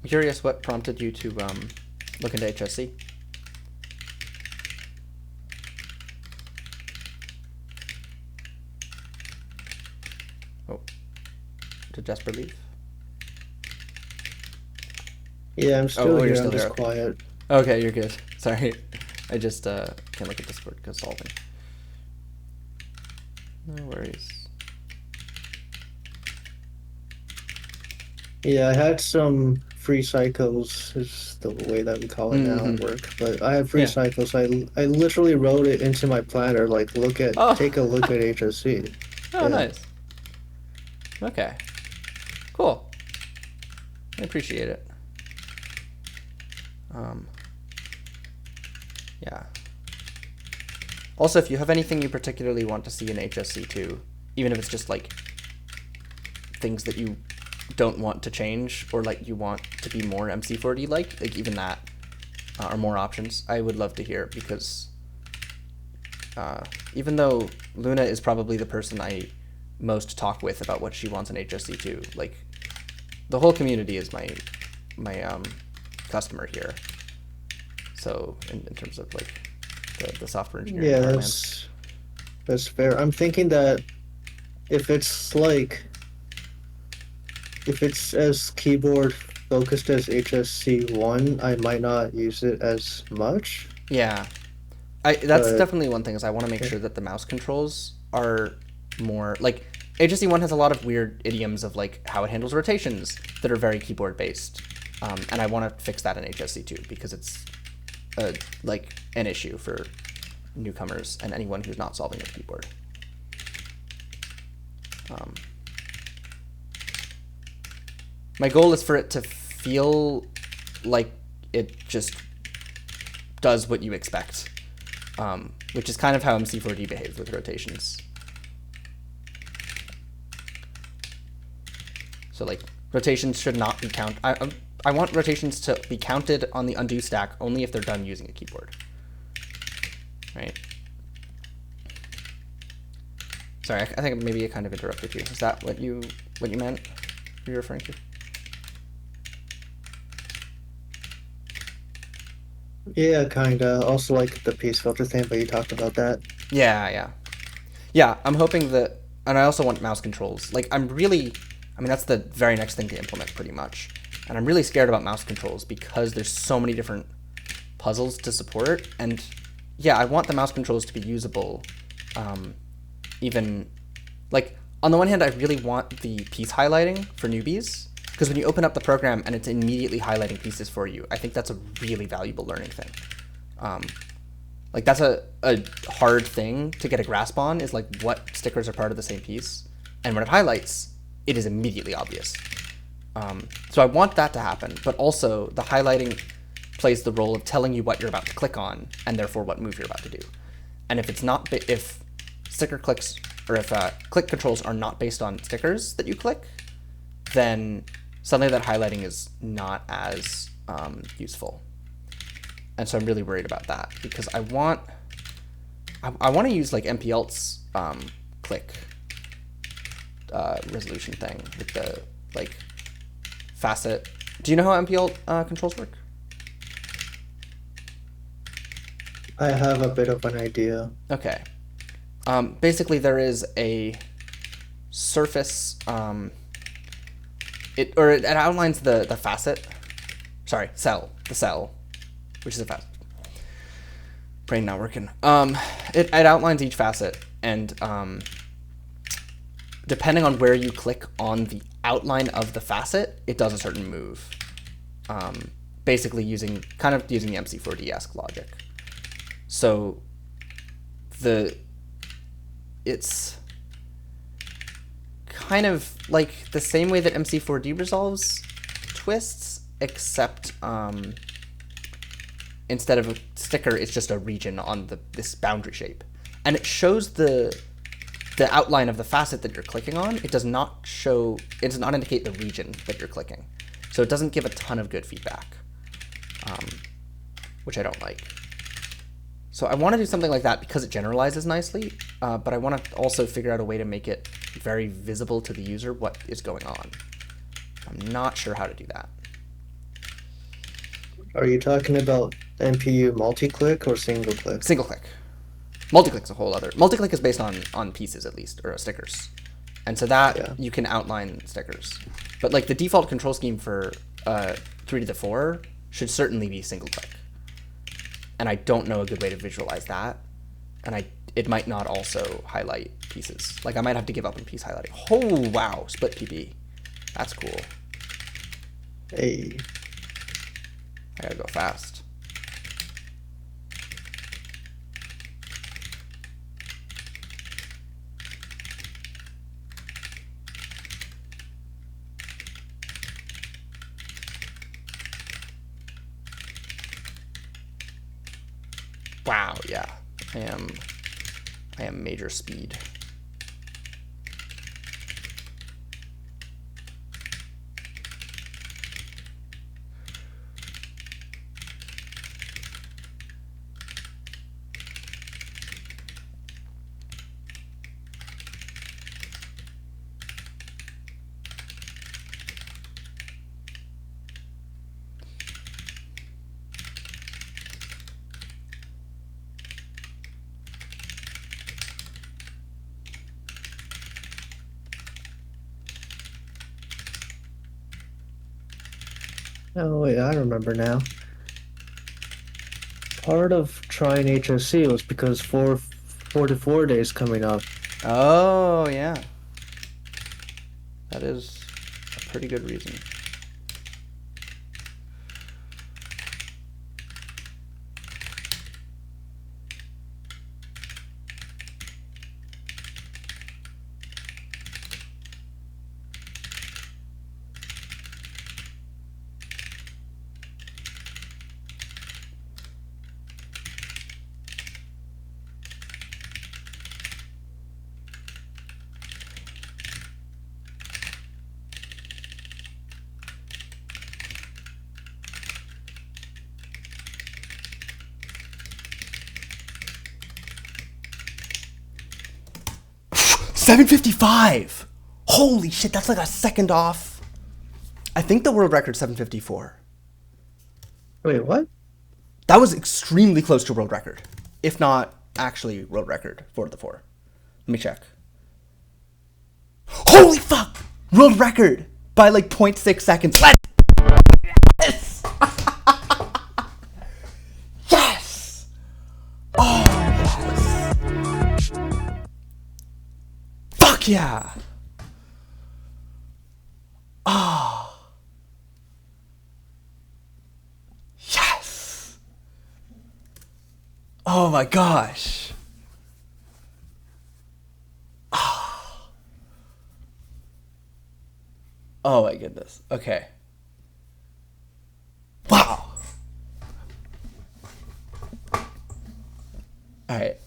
I'm curious what prompted you to look into HSC. Oh, did Jasper leave? Yeah, I'm still You're here. still I'm here. just Okay. quiet. Okay, you're good. Sorry, I just can't look at Discord because solving. No worries. Yeah, I had some free cycles, is the way that we call it now at work. But I had free Yeah. cycles. I literally wrote it into my planner, like Oh. take a look at HSC. Oh, Yeah. nice. Okay. Cool. I appreciate it. Yeah. Also, if you have anything you particularly want to see in HSC too, even if it's just like things that you don't want to change or like you want to be more MC4D like even that or more options, I would love to hear, because even though Luna is probably the person I most talk with about what she wants in HSC too, like the whole community is my customer here. So in terms of like the software engineering Yeah, heartland. that's fair. I'm thinking that if it's like if it's as keyboard focused as HSC1, I might not use it as much. Yeah, that's But definitely one thing, is I want to make yeah, sure that the mouse controls are more like HSC1 has a lot of weird idioms of like how it handles rotations that are very keyboard based, and I want to fix that in HSC2 because it's like an issue for newcomers and anyone who's not solving with keyboard. My goal is for it to feel like it just does what you expect, which is kind of how MC4D behaves with rotations. So like rotations should not be counted. I want rotations to be counted on the undo stack only if they're done using a keyboard. Right? Sorry, I think maybe I kind of interrupted you. Is that what you meant? You're referring to? yeah, kinda. Also like the piece filter thing, but you talked about that. Yeah. I'm hoping that, and I also want mouse controls. Like I mean, that's the very next thing to implement pretty much. And I'm really scared about mouse controls because there's so many different puzzles to support. And yeah, I want the mouse controls to be usable. Even like on the one hand, I really want the piece highlighting for newbies, because when you open up the program and it's immediately highlighting pieces for you, I think that's a really valuable learning thing. Like that's a hard thing to get a grasp on, is like what stickers are part of the same piece, and when it highlights, it is immediately obvious. So I want that to happen, but also the highlighting plays the role of telling you what you're about to click on and therefore what move you're about to do. And if it's not, if sticker clicks, or if click controls are not based on stickers that you click, then suddenly that highlighting is not as useful. And so I'm really worried about that, because I want to use like MPLt's click resolution thing with the like facet. Do you know how MPL controls work? I have a bit of an idea. Okay. Basically, there is a surface. It outlines the facet. Sorry, the cell, which is a facet. Brain not working. It outlines each facet, and depending on where you click on the outline of the facet, it does a certain move. Basically using the MC4D-esque logic. So it's kind of like the same way that MC4D resolves twists, except instead of a sticker, it's just a region on this boundary shape. And it shows the outline of the facet that you're clicking on. It does not indicate the region that you're clicking. So it doesn't give a ton of good feedback, which I don't like. So I want to do something like that because it generalizes nicely, but I want to also figure out a way to make it very visible to the user what is going on. I'm not sure how to do that. Are you talking about NPU multi-click or single click? Single click. Multi-click's a whole other. Multi-click is based on pieces at least, or stickers, and so that Yeah. you can outline stickers. But like the default control scheme for 3 to the 4 should certainly be single click, and I don't know a good way to visualize that, and it might not also highlight pieces. Like I might have to give up on piece highlighting. Oh wow, split PB, that's cool. Hey. I gotta go fast. Wow, yeah. I am major speed. Oh wait, I remember now. Part of trying HSC was because 4 days coming up. Oh yeah. That is a pretty good reason. $7.55. Holy shit, that's like a second off. I think the world record's 7:54. Wait, what? That was extremely close to world record, if not actually world record 4 to the 4. Let me check. Holy fuck! World record by like 0.6 seconds. Yes! Yes! Oh, yes! Fuck yeah! Oh. Yes! Oh my gosh. Oh my goodness. Okay. Wow. All right.